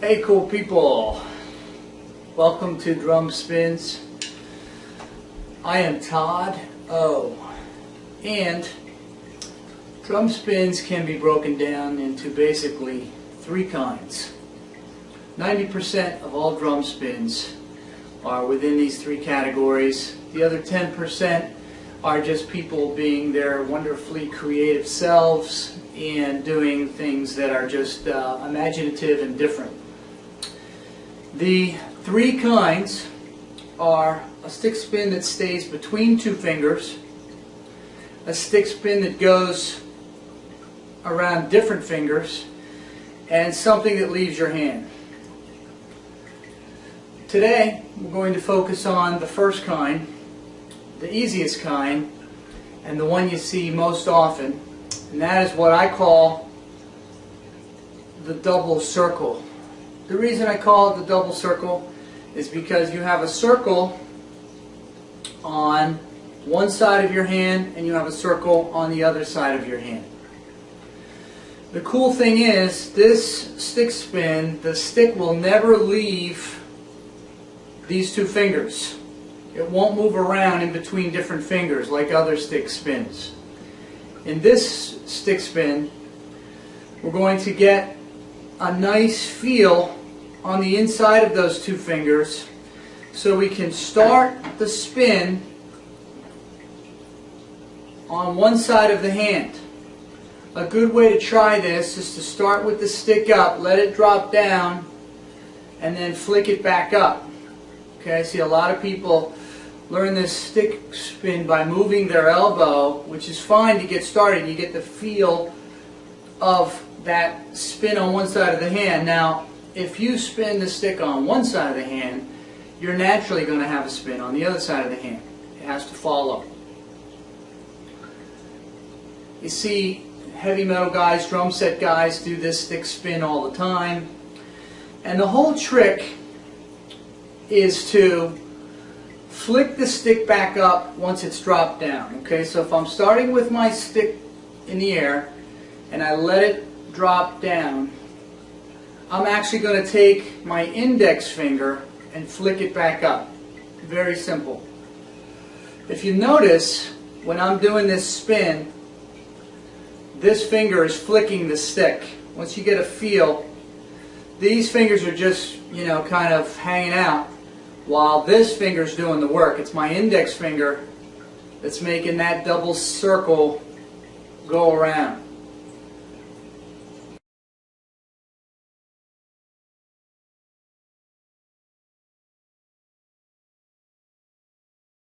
Hey cool people, welcome to Drum Spins. I am Todd and drum spins can be broken down into basically three kinds. 90% of all drum spins are within these three categories. The other 10% are just people being their wonderfully creative selves and doing things that are just imaginative and different. The three kinds are a stick spin that stays between two fingers, a stick spin that goes around different fingers, and something that leaves your hand. Today we're going to focus on the first kind, the easiest kind, and the one you see most often, and that is what I call the double circle. The reason I call it the double circle is because you have a circle on one side of your hand and you have a circle on the other side of your hand. The cool thing is, this stick spin, the stick will never leave these two fingers. It won't move around in between different fingers like other stick spins. In this stick spin, we're going to get a nice feel on the inside of those two fingers so we can start the spin on one side of the hand. A good way to try this is to start with the stick up, let it drop down, and then flick it back up. Okay, I see a lot of people learn this stick spin by moving their elbow, which is fine to get started. You get the feel of that spin on one side of the hand. Now, if you spin the stick on one side of the hand, you're naturally going to have a spin on the other side of the hand. It has to follow. You see heavy metal guys, drum set guys do this stick spin all the time. And the whole trick is to flick the stick back up once it's dropped down. Okay, so if I'm starting with my stick in the air and I let it drop down, I'm actually going to take my index finger and flick it back up. Very simple. If you notice, when I'm doing this spin, this finger is flicking the stick. Once you get a feel, these fingers are just, kind of hanging out while this finger is doing the work. It's my index finger that's making that double circle go around.